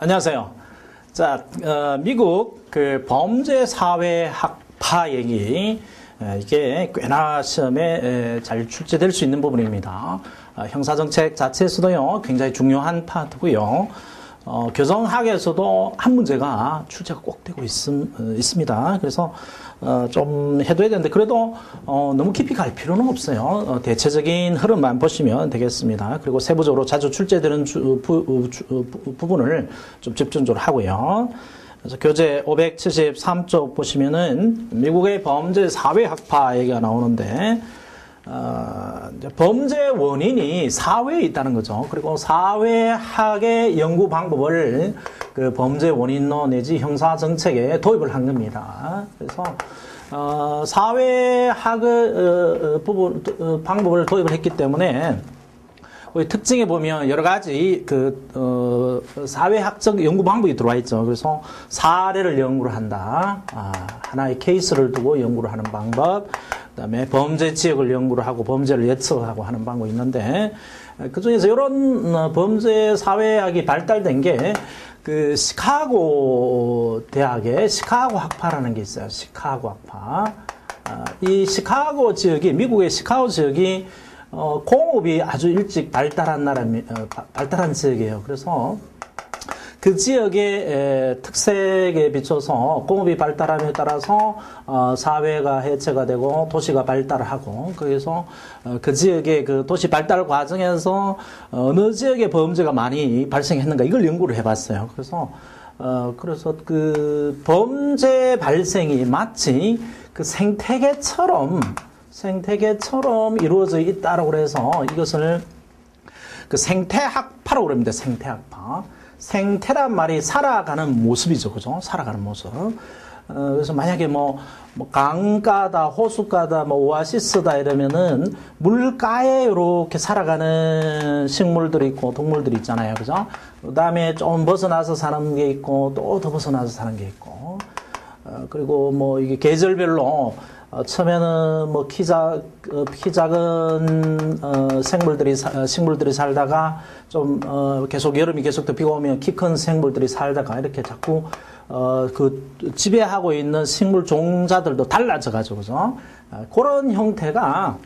안녕하세요. 자, 미국 그 범죄 사회 학파 얘기, 이게 꽤나 시험에 잘 출제될 수 있는 부분입니다. 형사정책 자체에서도요, 굉장히 중요한 파트고요. 교정학에서도 한 문제가 출제가 꼭 되고 있습니다. 그래서 좀 해둬야 되는데 그래도 너무 깊이 갈 필요는 없어요. 대체적인 흐름만 보시면 되겠습니다. 그리고 세부적으로 자주 출제되는 부분을 좀 집중적으로 하고요. 그래서 교재 573쪽 보시면은 미국의 범죄 사회학파 얘기가 나오는데 범죄 원인이 사회에 있다는 거죠. 그리고 사회학의 연구 방법을 그 범죄 원인론 내지 형사 정책에 도입을 한 겁니다. 그래서 사회학의 방법을 도입을 했기 때문에 특징에 보면 여러 가지 사회학적 연구 방법이 들어와 있죠. 그래서 사례를 연구를 한다. 하나의 케이스를 두고 연구를 하는 방법. 그다음에 범죄 지역을 연구를 하고 범죄를 예측하고 하는 방법이 있는데 그 중에서 이런 범죄 사회학이 발달된 게 그 시카고 대학의 시카고 학파라는 게 있어요. 시카고 학파. 이 시카고 지역이 미국의 시카고 지역이 공업이 아주 일찍 발달한 지역이에요. 그래서 그 지역의 특색에 비춰서 공업이 발달함에 따라서 사회가 해체가 되고 도시가 발달하고 그래서 그 지역의 그 도시 발달 과정에서 어느 지역의 범죄가 많이 발생했는가 이걸 연구를 해봤어요. 그래서 그 범죄 발생이 마치 그 생태계처럼 이루어져 있다라고 그래서 이것을 그 생태학파라고 그럽니다. 생태학파. 생태란 말이 살아가는 모습이죠. 그죠? 살아가는 모습. 그래서 만약에 강가다, 호숫가다, 오아시스다 이러면은 물가에 이렇게 살아가는 식물들이 있고 동물들이 있잖아요. 그죠? 그 다음에 좀 벗어나서 사는 게 있고 또 더 벗어나서 사는 게 있고. 그리고 이게 계절별로 처음에는 키 작은 식물들이 살다가 좀 계속 여름이 계속 더 비가 오면 키 큰 생물들이 살다가 이렇게 자꾸 그 지배하고 있는 식물 종자들도 달라져 가지고 그죠? 그런 형태가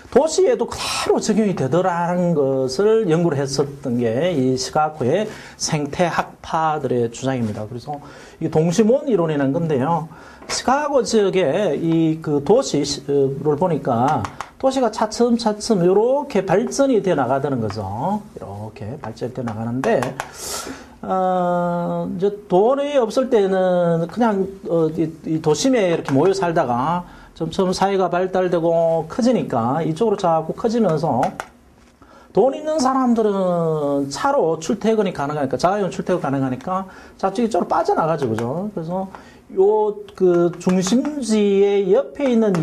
도시에도 그대로 적용이 되더라는 것을 연구를 했었던 게 이 시카고의 생태학파들의 주장입니다. 그래서 이 동심원 이론이라는 건데요. 시카고 지역의 이 그 도시를 보니까 도시가 차츰차츰 이렇게 발전이 돼 나가다는 거죠. 이렇게 발전이 돼 나가는데, 이제 돈이 없을 때는 그냥 이 도심에 이렇게 모여 살다가 점점 사회가 발달되고 커지니까 이쪽으로 자꾸 커지면서 돈 있는 사람들은 차로 출퇴근이 가능하니까 자연 출퇴근 가능하니까 자꾸 이쪽으로 빠져나가죠. 그죠? 그래서 그 중심지의 옆에 있는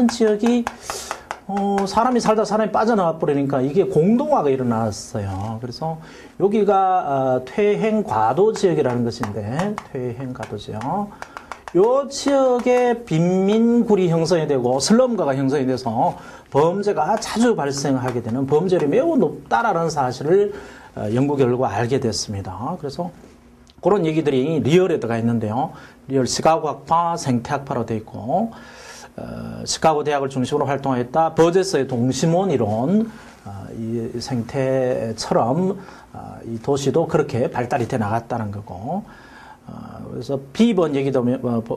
지역이 사람이 살다 사람이 빠져나와 버리니까 이게 공동화가 일어났어요. 그래서 여기가 퇴행과도 지역이라는 것인데 퇴행과도 지역. 요 지역에 빈민굴이 형성이 되고 슬럼가가 형성이 돼서 범죄가 자주 발생하게 되는 범죄율이 매우 높다라는 사실을 연구 결과 알게 됐습니다. 그래서 그런 얘기들이 리얼에 들어가 있는데요. 리얼 시카고 학파, 생태학파로 되어 있고 시카고 대학을 중심으로 활동했다. 버제스의 동심원 이론, 이 생태처럼 이 도시도 그렇게 발달이 돼 나갔다는 거고 그래서 B번 얘기도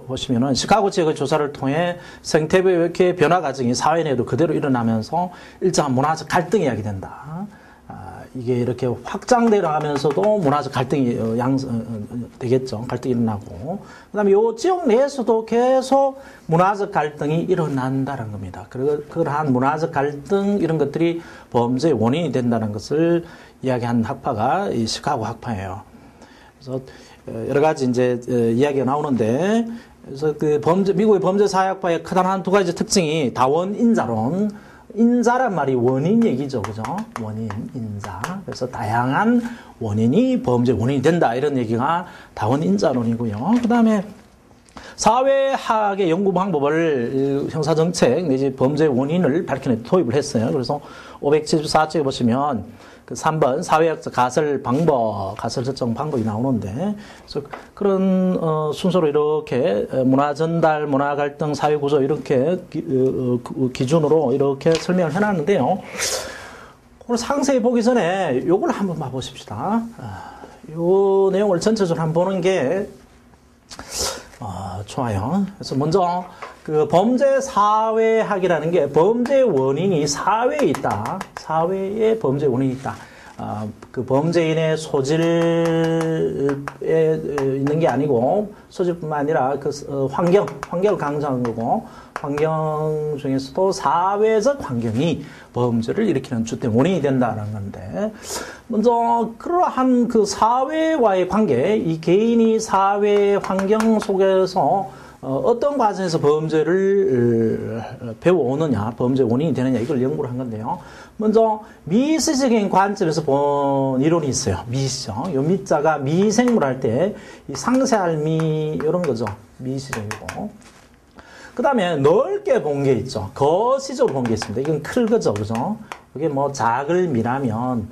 보시면은 시카고 지역의 조사를 통해 생태계의 변화 과정이 사회 내에도 그대로 일어나면서 일정한 문화적 갈등이 야기된다. 이게 이렇게 확장돼 나가면서도 문화적 갈등이 되겠죠. 갈등이 일어나고. 그 다음에 이 지역 내에서도 계속 문화적 갈등이 일어난다는 겁니다. 그러한 문화적 갈등 이런 것들이 범죄의 원인이 된다는 것을 이야기한 학파가 이 시카고 학파예요. 그래서 여러 가지 이제 이야기가 나오는데, 그래서 미국의 범죄 사회학파의 크다란 두 가지 특징이 다원 인자론, 인자란 말이 원인 얘기죠, 그죠? 원인, 인자. 그래서 다양한 원인이 범죄 원인이 된다 이런 얘기가 다원 인자론이고요. 그 다음에 사회학의 연구 방법을 형사정책 내지 범죄 원인을 밝히는 데 도입을 했어요. 그래서 574쪽에 보시면 그 3번 사회학적 가설 방법, 가설 설정 방법이 나오는데, 그래서 그런 순서로 이렇게 문화 전달, 문화 갈등, 사회 구조 이렇게 기준으로 이렇게 설명을 해놨는데요. 그걸 상세히 보기 전에 요걸 한번 봐보십시다. 요 내용을 전체적으로 한번 보는 게 좋아요. 그래서 먼저 그 범죄 사회학이라는 게 범죄 원인이 사회에 있다. 사회에 범죄 원인이 있다. 그 범죄인의 소질에 있는 게 아니고 소질뿐만 아니라 그 환경을 강조하는 거고, 환경 중에서도 사회적 환경이 범죄를 일으키는 주된 원인이 된다는 건데, 먼저 그러한 그 사회와의 관계, 이 개인이 사회 환경 속에서 어떤 과정에서 범죄를 배워오느냐, 범죄 원인이 되느냐, 이걸 연구를 한 건데요. 먼저 미시적인 관점에서 본 이론이 있어요. 미시죠. 요 미자가 미생물 할 때 이 상세할 미 이런 거죠. 미시적이고. 그 다음에 넓게 본 게 있죠. 거시적으로 본 게 있습니다. 이건 클 거죠. 그죠? 이게 뭐 작을 미라면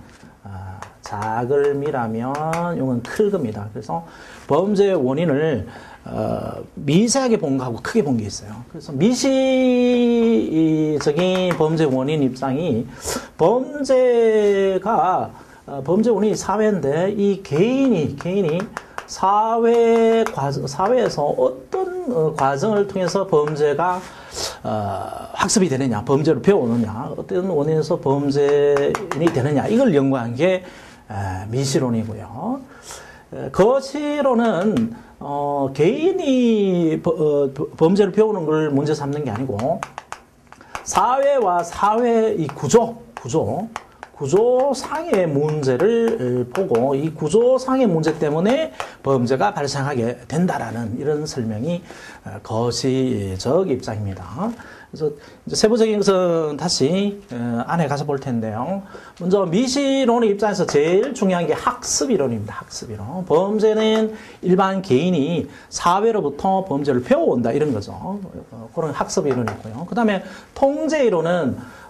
이건 클 겁니다. 그래서 범죄의 원인을 미세하게 본 거하고 크게 본 게 있어요. 그래서 미시적인 범죄 원인 입장이 범죄 원인이 사회인데, 이 개인이 사회에서 어떤 과정을 통해서 범죄가 학습이 되느냐, 범죄를 배우느냐, 어떤 원인에서 범죄인이 되느냐, 이걸 연구한 게 미시론이고요. 거시론은 개인이 범죄를 배우는 걸 문제 삼는 게 아니고, 사회와 사회의 구조상의 문제를 보고, 이 구조상의 문제 때문에 범죄가 발생하게 된다라는 이런 설명이 거시적 입장입니다. 그래서 이제 세부적인 것은 다시 안에 가서 볼 텐데요. 먼저 미시론의 입장에서 제일 중요한 게 학습이론입니다. 학습이론. 범죄는 일반 개인이 사회로부터 범죄를 배워온다, 이런 거죠. 그런 학습이론이고요. 그 다음에 통제이론은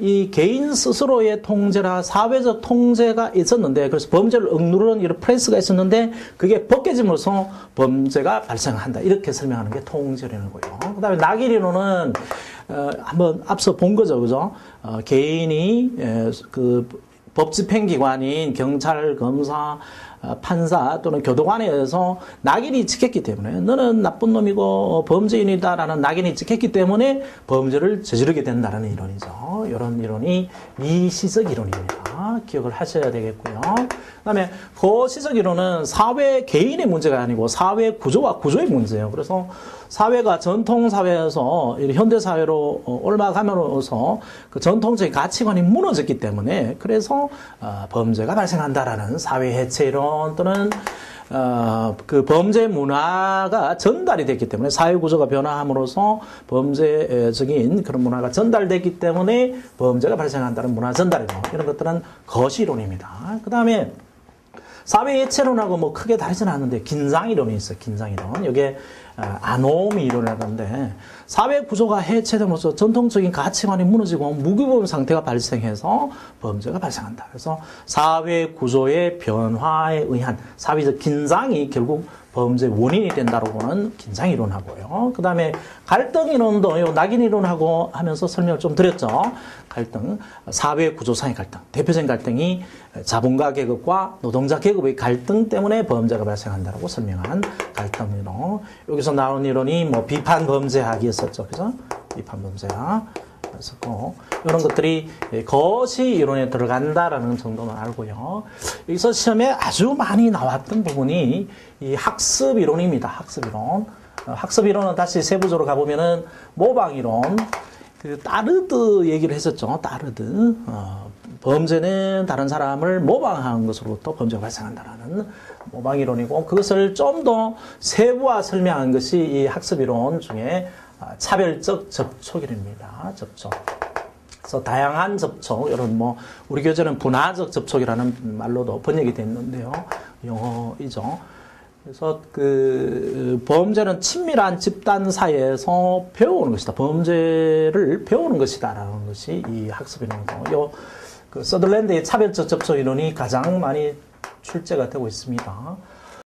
이 개인 스스로의 통제라 사회적 통제가 있었는데, 그래서 범죄를 억누르는 이런 프레스가 있었는데 그게 벗겨짐으로써 범죄가 발생한다, 이렇게 설명하는 게 통제론이고요. 그 다음에 낙인이론은 한번 앞서 본 거죠. 그죠? 개인이 그 법집행기관인 경찰, 검사, 판사 또는 교도관에 의해서 낙인이 찍혔기 때문에, 너는 나쁜 놈이고 범죄인이다라는 낙인이 찍혔기 때문에 범죄를 저지르게 된다는 이론이죠. 이런 이론이 미시적 이론입니다. 기억을 하셔야 되겠고요. 그 다음에 거시적 이론은 사회 개인의 문제가 아니고 사회 구조와 구조의 문제예요. 그래서 사회가 전통사회에서 현대사회로 올라가면서 그 전통적인 가치관이 무너졌기 때문에, 그래서 범죄가 발생한다라는 사회 해체 이론 또는 그 범죄 문화가 전달이 됐기 때문에, 사회 구조가 변화함으로써 범죄적인 그런 문화가 전달됐기 때문에 범죄가 발생한다는 문화 전달 이론, 이런 것들은 거시론입니다. 그 다음에 사회 해체론하고 뭐 크게 다르지는 않는데 긴장이론이 있어요. 긴장이론. 이게 아노미 이론이라는데, 사회 구조가 해체됨으로써 전통적인 가치관이 무너지고 무기범 상태가 발생해서 범죄가 발생한다. 그래서 사회 구조의 변화에 의한 사회적 긴장이 결국 범죄 원인이 된다고 보는 긴장 이론하고요. 그 다음에 갈등 이론도 요 낙인 이론하고 하면서 설명을 좀 드렸죠. 갈등, 사회 구조상의 갈등. 대표적인 갈등이 자본가 계급과 노동자 계급의 갈등 때문에 범죄가 발생한다고 설명한 갈등 이론. 여기서 나온 이론이 뭐 비판 범죄학이었었죠. 그죠? 비판 범죄학. 있었고, 이런 것들이 거시 이론에 들어간다라는 정도만 알고요. 여기서 시험에 아주 많이 나왔던 부분이 이 학습 이론입니다. 학습 이론. 학습 이론은 다시 세부적으로 가보면은 모방 이론, 그 따르드 얘기를 했었죠. 따르드. 범죄는 다른 사람을 모방하는 것으로부터 범죄가 발생한다라는 모방 이론이고, 그것을 좀 더 세부화 설명한 것이 이 학습 이론 중에 차별적 접촉이랍니다. 접촉. 그래서 다양한 접촉, 이런 뭐 우리 교재는 분화적 접촉이라는 말로도 번역이 됐는데요. 영어이죠. 그래서 그 범죄는 친밀한 집단 사이에서 배우는 것이다. 범죄를 배우는 것이다라는 것이 이 학습이론이고, 그 서들랜드의 차별적 접속 이론이 가장 많이 출제가 되고 있습니다.